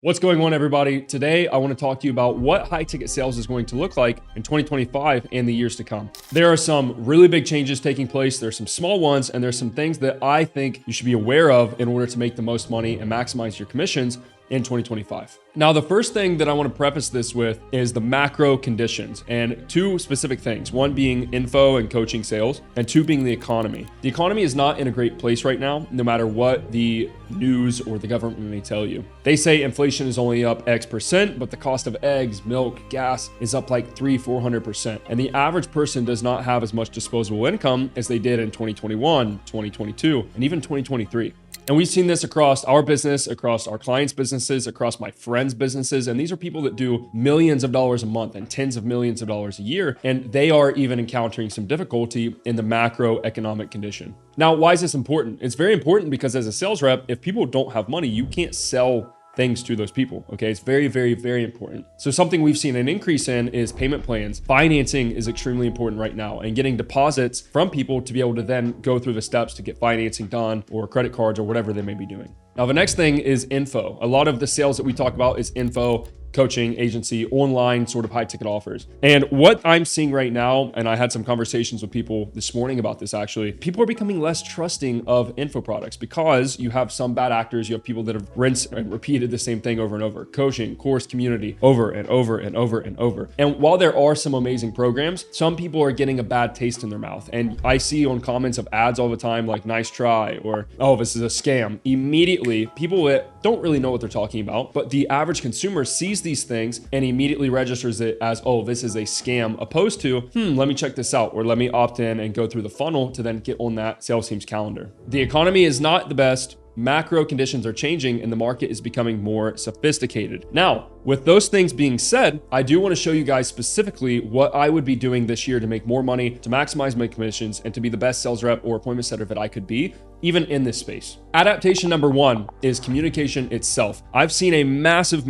What's going on, everybody? Today, I want to talk to you about what high ticket sales is going to look like in 2025 and the years to come. There are some really big changes taking place. There's some small ones, and there's some things that I think you should be aware of in order to make the most money and maximize your commissions in 2025. Now, the first thing that I want to preface this with is the macro conditions, and two specific things, one being info and coaching sales, and two being the economy. The economy is not in a great place right now, no matter what the news or the government may tell you. They say inflation is only up X%, but the cost of eggs, milk, gas is up like 300-400%. And the average person does not have as much disposable income as they did in 2021, 2022, and even 2023. And we've seen this across our business, across our clients' businesses, across my friends' businesses. And these are people that do millions of dollars a month and tens of millions of dollars a year. And they are even encountering some difficulty in the macroeconomic condition. Now, why is this important? It's very important because as a sales rep, if people don't have money, you can't sell things to those people. Okay. It's very, very, very important. So something we've seen an increase in is payment plans. Financing is extremely important right now, and getting deposits from people to be able to then go through the steps to get financing done, or credit cards, or whatever they may be doing. Now, the next thing is info. A lot of the sales that we talk about is info, coaching, agency, online sort of high ticket offers. And what I'm seeing right now, and I had some conversations with people this morning about this actually, people are becoming less trusting of info products because you have some bad actors, you have people that have rinsed and repeated the same thing over and over. Coaching, course, community, over and over and over and over. And while there are some amazing programs, some people are getting a bad taste in their mouth. And I see on comments of ads all the time like nice try, or oh, this is a scam. Immediately, people that don't really know what they're talking about, but the average consumer sees these things and immediately registers it as, oh, this is a scam, opposed to, let me check this out, or let me opt in and go through the funnel to then get on that sales team's calendar. The economy is not the best. Macro conditions are changing and the market is becoming more sophisticated. Now, with those things being said, I do want to show you guys specifically what I would be doing this year to make more money, to maximize my commissions, and to be the best sales rep or appointment setter that I could be, even in this space. Adaptation number one is communication itself. I've seen a massive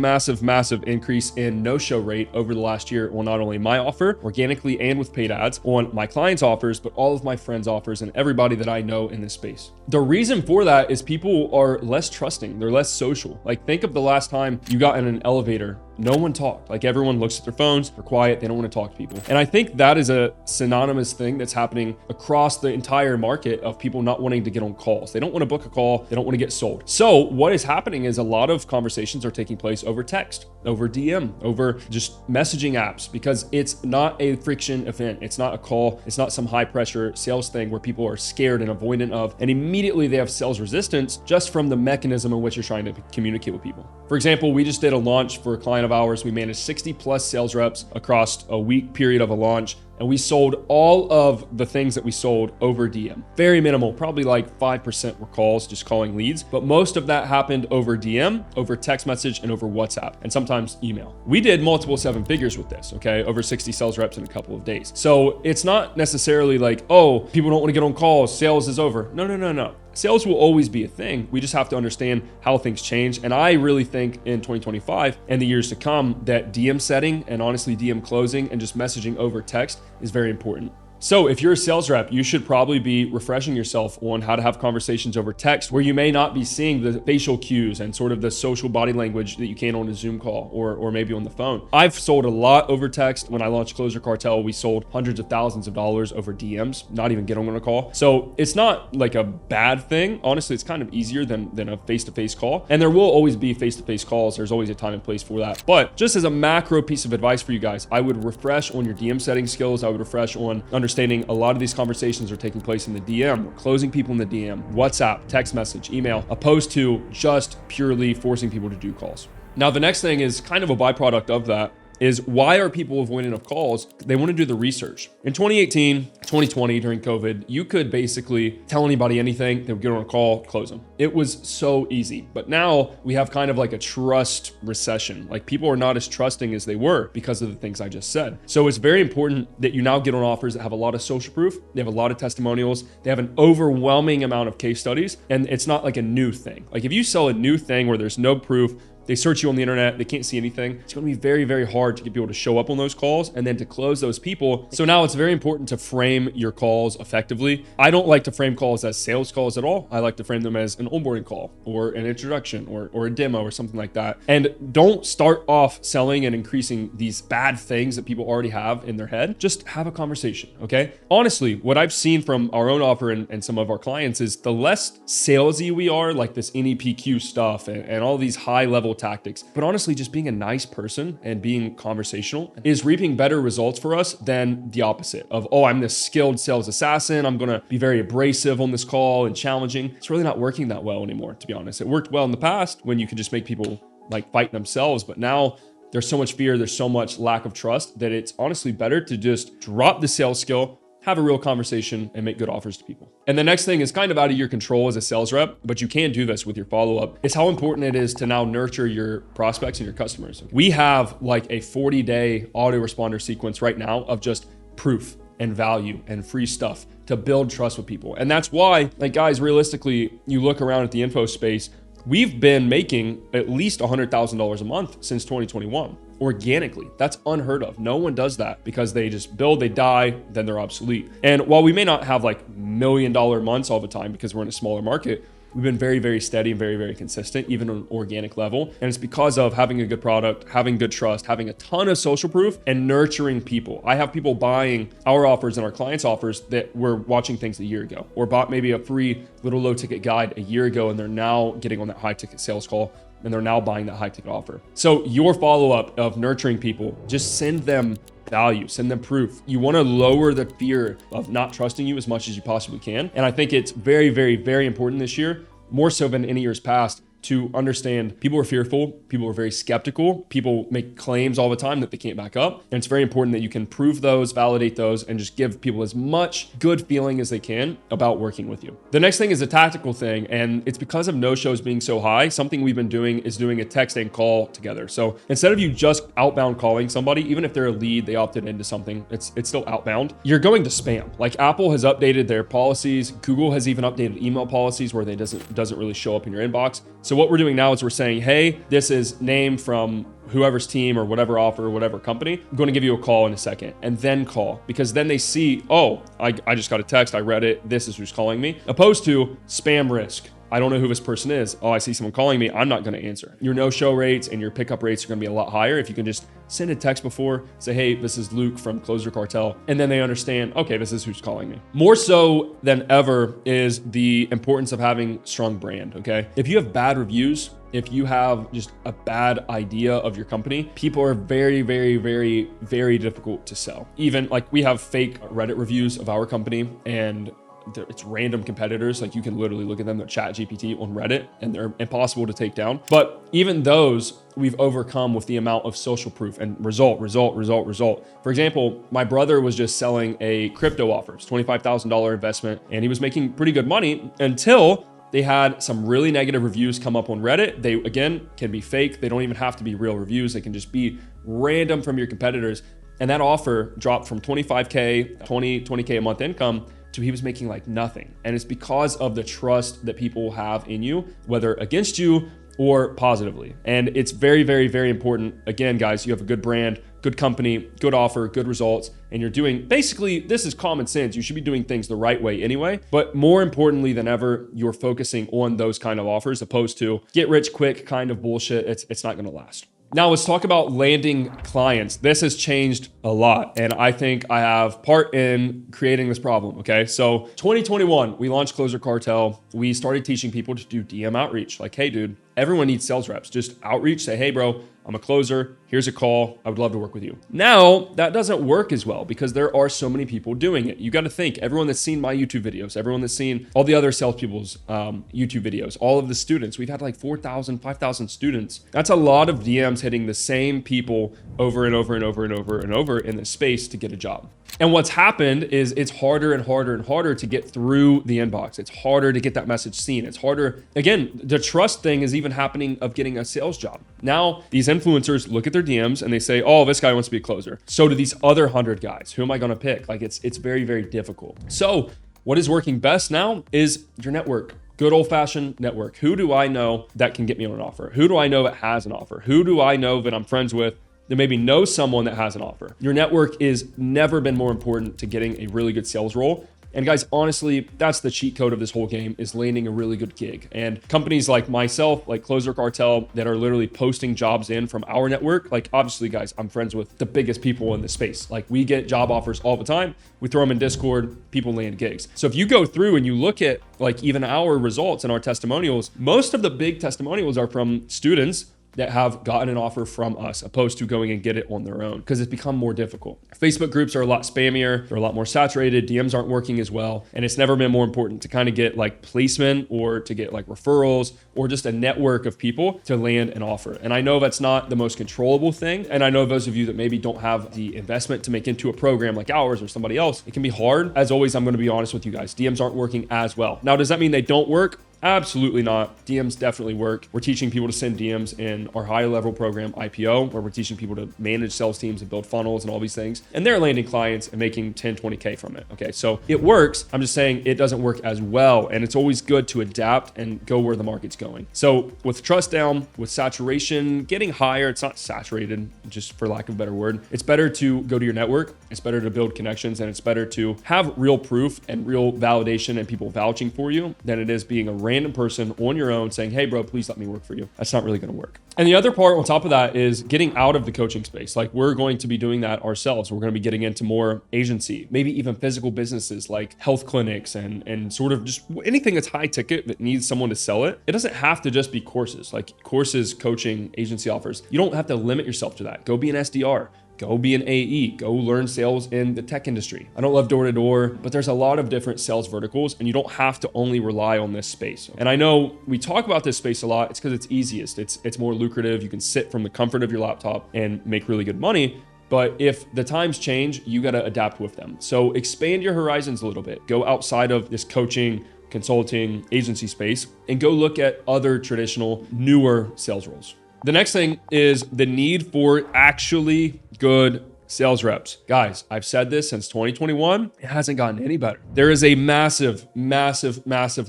increase in no-show rate over the last year on not only my offer, organically and with paid ads, on my clients' offers, but all of my friends' offers and everybody that I know in this space. The reason for that is people are less trusting. They're less social. Like, think of the last time you got in an elevator. No one talked. Like, everyone looks at their phones, they're quiet, they don't want to talk to people. And I think that is a synonymous thing that's happening across the entire market of people not wanting to get on calls. They don't want to book a call, they don't want to get sold. So what is happening is a lot of conversations are taking place over text, over DM, over just messaging apps, because it's not a friction event. It's not a call. It's not some high pressure sales thing where people are scared and avoidant of, and immediately they have sales resistance just from the mechanism in which you're trying to communicate with people. For example, we just did a launch for a client of ours. We managed 60 plus sales reps across a week period of a launch, and we sold all of the things that we sold over DM. Very minimal, probably like 5% were calls, just calling leads, but most of that happened over DM, over text message, and over WhatsApp, and sometimes email. We did multiple seven figures with this, okay? Over 60 sales reps in a couple of days. So it's not necessarily like, oh, people don't want to get on calls, sales is over. No. Sales will always be a thing. We just have to understand how things change. And I really think in 2025 and the years to come that DM setting and honestly DM closing and just messaging over text is very important. So if you're a sales rep, you should probably be refreshing yourself on how to have conversations over text where you may not be seeing the facial cues and sort of the social body language that you can on a Zoom call or maybe on the phone. I've sold a lot over text. When I launched Closer Cartel, we sold hundreds of thousands of dollars over DMs, not even getting on a call. So it's not like a bad thing. Honestly, it's kind of easier than a face-to-face call. And there will always be face-to-face calls. There's always a time and place for that. But just as a macro piece of advice for you guys, I would refresh on your DM setting skills. I would refresh on understanding a lot of these conversations are taking place in the DM. We're closing people in the DM, WhatsApp, text message, email, opposed to just purely forcing people to do calls. Now, the next thing is kind of a byproduct of that is why are people avoidant of calls? They want to do the research. In 2018, 2020, during COVID, you could basically tell anybody anything, they would get on a call, close them. It was so easy. But now we have kind of like a trust recession. Like, people are not as trusting as they were because of the things I just said. So it's very important that you now get on offers that have a lot of social proof. They have a lot of testimonials. They have an overwhelming amount of case studies. And it's not like a new thing. Like, if you sell a new thing where there's no proof, They search you on the internet, they can't see anything. It's going to be very, very hard to get people to show up on those calls and then to close those people. So now it's very important to frame your calls effectively. I don't like to frame calls as sales calls at all. I like to frame them as an onboarding call or an introduction or a demo or something like that. And don't start off selling and increasing these bad things that people already have in their head. Just have a conversation, okay? Honestly, what I've seen from our own offer and some of our clients is the less salesy we are, like this NEPQ stuff and all these high level tactics, but honestly, just being a nice person and being conversational is reaping better results for us than the opposite of, oh, I'm this skilled sales assassin. I'm going to be very abrasive on this call and challenging. It's really not working that well anymore, to be honest. It worked well in the past when you could just make people like fight themselves, but now there's so much fear, there's so much lack of trust that it's honestly better to just drop the sales skill, have a real conversation, and make good offers to people. And the next thing is kind of out of your control as a sales rep, but you can do this with your follow-up. It's how important it is to now nurture your prospects and your customers. We have like a 40-day autoresponder sequence right now of just proof and value and free stuff to build trust with people. And that's why, like, guys, realistically, you look around at the info space, we've been making at least $100,000 a month since 2021 organically. That's unheard of. No one does that because they just build, they die, then they're obsolete. And while we may not have like $1 million months all the time because we're in a smaller market, we've been very, very steady and very, very consistent, even on an organic level. And it's because of having a good product, having good trust, having a ton of social proof, and nurturing people. I have people buying our offers and our clients' offers that were watching things a year ago, or bought maybe a free little low ticket guide a year ago, and they're now getting on that high ticket sales call, and they're now buying that high ticket offer. So your follow-up of nurturing people, just send them value, send them proof. You want to lower the fear of not trusting you as much as you possibly can. And I think it's very, very, very important this year, more so than any years past, to understand people are fearful, people are very skeptical, people make claims all the time that they can't back up. And it's very important that you can prove those, validate those, and just give people as much good feeling as they can about working with you. The next thing is a tactical thing, and it's because of no-shows being so high, something we've been doing is doing a text and call together. So instead of you just outbound calling somebody, even if they're a lead, they opted into something, it's still outbound, you're going to spam. Like Apple has updated their policies, Google has even updated email policies where they doesn't really show up in your inbox. So what we're doing now is we're saying, hey, this is name from whoever's team or whatever offer or whatever company. I'm going to give you a call in a second, and then call, because then they see, oh, I just got a text, I read it, this is who's calling me, opposed to spam risk. I don't know who this person is. Oh, I see someone calling me. I'm not going to answer. Your no-show rates and your pickup rates are going to be a lot higher if you can just send a text before, say, hey, this is Luke from Closer Cartel. And then they understand, okay, this is who's calling me. More so than ever is the importance of having strong brand, okay? If you have bad reviews, if you have just a bad idea of your company, people are very, very, very, very difficult to sell. Even like we have fake Reddit reviews of our company, and it's random competitors. Like you can literally look at them, they're ChatGPT on Reddit, and they're impossible to take down. But even those we've overcome with the amount of social proof and result. For example, my brother was just selling a crypto offer. It's $25,000 investment, and he was making pretty good money until they had some really negative reviews come up on Reddit. They, again, can be fake. They don't even have to be real reviews. They can just be random from your competitors. And that offer dropped from 25K, 20K a month income to he was making like nothing. And it's because of the trust that people have in you, whether against you or positively. And it's very, very, very important. Again, guys, you have a good brand, good company, good offer, good results, and you're doing, basically, this is common sense. You should be doing things the right way anyway. But more importantly than ever, you're focusing on those kind of offers opposed to get rich quick kind of bullshit. It's not gonna last. Now let's talk about landing clients. This has changed a lot, and I think I have part in creating this problem, okay? So 2021, we launched Closer Cartel. We started teaching people to do DM outreach. Like, hey dude, everyone needs sales reps. Just outreach, say, hey bro, I'm a closer, here's a call, I would love to work with you. Now, that doesn't work as well because there are so many people doing it. You gotta think, everyone that's seen my YouTube videos, everyone that's seen all the other salespeople's YouTube videos, all of the students, we've had like 4,000, 5,000 students. That's a lot of DMs hitting the same people over and over and over and over and over in this space to get a job. And what's happened is it's harder and harder and harder to get through the inbox. It's harder to get that message seen. It's harder. Again, the trust thing is even happening of getting a sales job. Now, these influencers look at their DMs and they say, oh, this guy wants to be a closer. So do these other 100 guys. Who am I going to pick? Like it's very, very difficult. So what is working best now is your network. Good old fashioned network. Who do I know that can get me on an offer? Who do I know that has an offer? Who do I know that I'm friends with that maybe know someone that has an offer? Your network is never been more important to getting a really good sales role. And guys, honestly, that's the cheat code of this whole game, is landing a really good gig. And companies like myself, like Closer Cartel, that are literally posting jobs in from our network, like obviously guys, I'm friends with the biggest people in the space. Like we get job offers all the time. We throw them in Discord, people land gigs. So if you go through and you look at like even our results and our testimonials, most of the big testimonials are from students that have gotten an offer from us, opposed to going and get it on their own, because it's become more difficult. Facebook groups are a lot spammier, they're a lot more saturated, DMs aren't working as well, and it's never been more important to kind of get like placement or to get like referrals or just a network of people to land an offer. And I know that's not the most controllable thing, and I know those of you that maybe don't have the investment to make into a program like ours or somebody else, it can be hard. As always, I'm going to be honest with you guys, DMs aren't working as well. Now, does that mean they don't work? Absolutely not. DMs definitely work. We're teaching people to send DMs in our higher level program, IPO, where we're teaching people to manage sales teams and build funnels and all these things. And they're landing clients and making 10, 20K from it. Okay, so it works. I'm just saying it doesn't work as well. And it's always good to adapt and go where the market's going. So with trust down, with saturation getting higher, it's not saturated, just for lack of a better word. It's better to go to your network. It's better to build connections, and it's better to have real proof and real validation and people vouching for you than it is being a random person on your own saying, hey bro, please let me work for you. That's not really going to work. And the other part on top of that is getting out of the coaching space. Like we're going to be doing that ourselves. We're going to be getting into more agency, maybe even physical businesses like health clinics and sort of just anything that's high ticket that needs someone to sell it. It doesn't have to just be courses, like courses, coaching, agency offers. You don't have to limit yourself to that. Go be an SDR. Go be an AE, go learn sales in the tech industry. I don't love door to door, but there's a lot of different sales verticals, and you don't have to only rely on this space. And I know we talk about this space a lot. It's because it's easiest. It's more lucrative. You can sit from the comfort of your laptop and make really good money. But if the times change, you got to adapt with them. So expand your horizons a little bit. Go outside of this coaching, consulting, agency space, and go look at other traditional, newer sales roles. The next thing is the need for actually good sales reps. Guys, I've said this since 2021. It hasn't gotten any better. There is a massive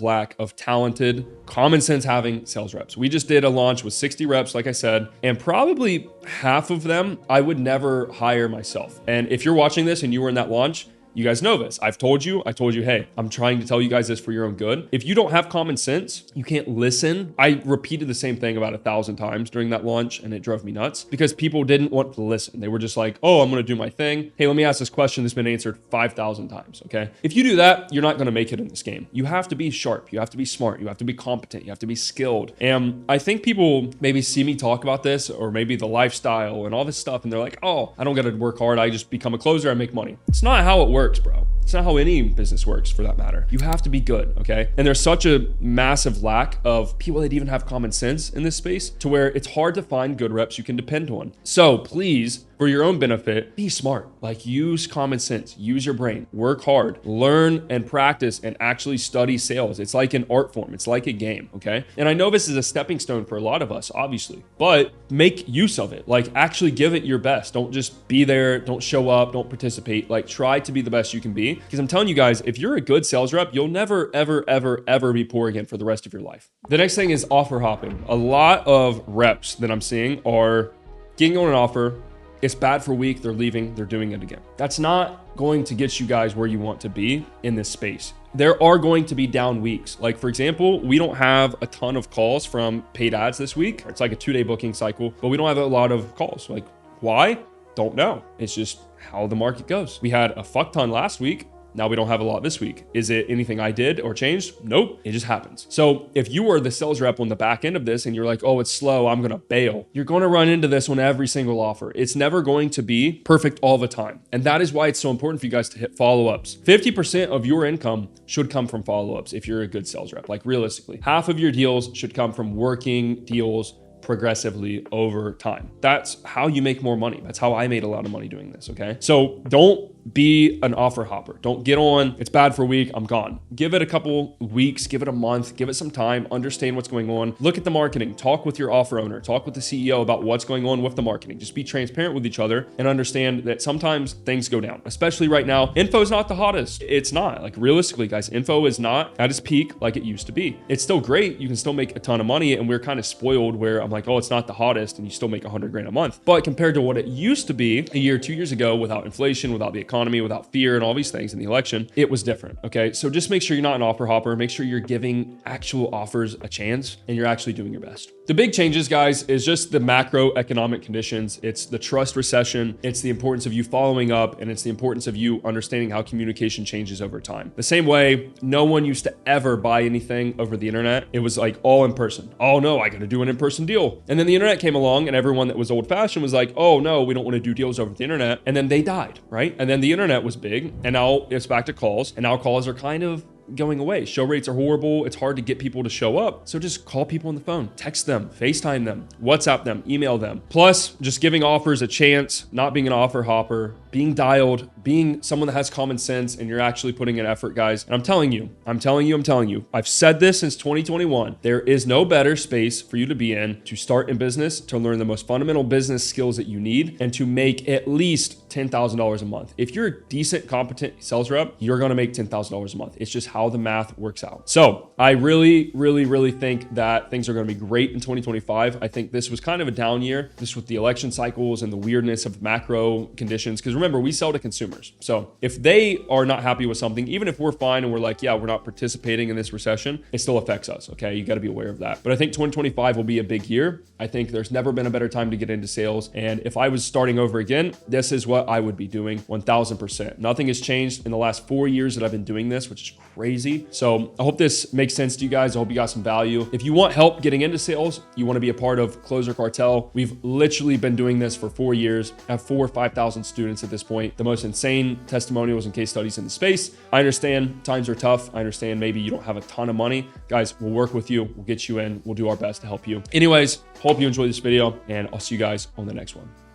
lack of talented, common sense having sales reps. We just did a launch with 60 reps, like I said, and probably half of them I would never hire myself. And if you're watching this and you were in that launch, you guys know this. I told you, hey, I'm trying to tell you guys this for your own good. If you don't have common sense, you can't listen. I repeated the same thing about 1,000 times during that launch, and it drove me nuts because people didn't want to listen. They were just like, oh, I'm going to do my thing. Hey, let me ask this question that's been answered 5,000 times. Okay. If you do that, you're not going to make it in this game. You have to be sharp. You have to be smart. You have to be competent. You have to be skilled. And I think people maybe see me talk about this, or maybe the lifestyle and all this stuff, and they're like, oh, I don't got to work hard. I just become a closer. I make money. It's not how it works, bro. It's not how any business works, for that matter. You have to be good, okay? And there's such a massive lack of people that even have common sense in this space to where it's hard to find good reps you can depend on. So please, for your own benefit, be smart. Like use common sense, use your brain, work hard, learn and practice and actually study sales. It's like an art form. It's like a game, okay? And I know this is a stepping stone for a lot of us, obviously, but make use of it. Like actually give it your best. Don't just be there. Don't show up. Don't participate. Like try to be the best you can be. Because I'm telling you guys, if you're a good sales rep, you'll never, ever be poor again for the rest of your life. The next thing is offer hopping. A lot of reps that I'm seeing are getting on an offer. It's bad for a week. They're leaving. They're doing it again. That's not going to get you guys where you want to be in this space. There are going to be down weeks. Like for example, we don't have a ton of calls from paid ads this week. It's like a 2-day booking cycle, but we don't have a lot of calls. Like why? Don't know. It's just how the market goes. We had a fuck ton last week. Now we don't have a lot this week. Is it anything I did or changed? Nope, it just happens. So if you were the sales rep on the back end of this and you're like, oh, it's slow, I'm gonna bail. You're gonna run into this on every single offer. It's never going to be perfect all the time. And that is why it's so important for you guys to hit follow-ups. 50% of your income should come from follow-ups if you're a good sales rep. Like realistically, half of your deals should come from working deals progressively over time. That's how you make more money. That's how I made a lot of money doing this, okay? So don't be an offer hopper. Don't get on, it's bad for a week, I'm gone. Give it a couple weeks, give it a month, give it some time, understand what's going on. Look at the marketing, talk with your offer owner, talk with the CEO about what's going on with the marketing. Just be transparent with each other and understand that sometimes things go down, especially right now. Info is not the hottest. It's not. Like realistically, guys, info is not at its peak like it used to be. It's still great. You can still make a ton of money, and we're kind of spoiled where I'm like, oh, it's not the hottest and you still make 100 grand a month. But compared to what it used to be a year, 2 years ago, without inflation, without the economy, without fear and all these things in the election, it was different. Okay. So just make sure you're not an offer hopper. Make sure you're giving actual offers a chance and you're actually doing your best. The big changes, guys, is just the macroeconomic conditions. It's the trust recession. It's the importance of you following up, and it's the importance of you understanding how communication changes over time. The same way no one used to ever buy anything over the internet. It was like all in person. Oh no, I got to do an in-person deal. And then the internet came along and everyone that was old fashioned was like, oh no, we don't want to do deals over the internet. And then they died, right? And then the internet was big, and now it's back to calls, and now calls are kind of going away. Show rates are horrible. It's hard to get people to show up. So just call people on the phone, text them, FaceTime them, WhatsApp them, email them. Plus, just giving offers a chance, not being an offer hopper, being dialed, being someone that has common sense, and you're actually putting in effort, guys. And I'm telling you, I've said this since 2021. There is no better space for you to be in to start in business, to learn the most fundamental business skills that you need, and to make at least $10,000 a month. If you're a decent, competent sales rep, you're going to make $10,000 a month. It's just how the math works out. So I really think that things are going to be great in 2025. I think this was kind of a down year, just with the election cycles and the weirdness of macro conditions. Because remember, we sell to consumers. So if they are not happy with something, even if we're fine and we're like, yeah, we're not participating in this recession, it still affects us. Okay. You got to be aware of that. But I think 2025 will be a big year. I think there's never been a better time to get into sales. And if I was starting over again, this is what I would be doing 1000%. Nothing has changed in the last 4 years that I've been doing this, which is crazy. So I hope this makes sense to you guys. I hope you got some value. If you want help getting into sales, you want to be a part of Closer Cartel. We've literally been doing this for 4 years. I have 4,000 or 5,000 students at this point. The most insane testimonials and case studies in the space. I understand times are tough. I understand maybe you don't have a ton of money. Guys, we'll work with you. We'll get you in. We'll do our best to help you. Anyways, hope you enjoyed this video, and I'll see you guys on the next one.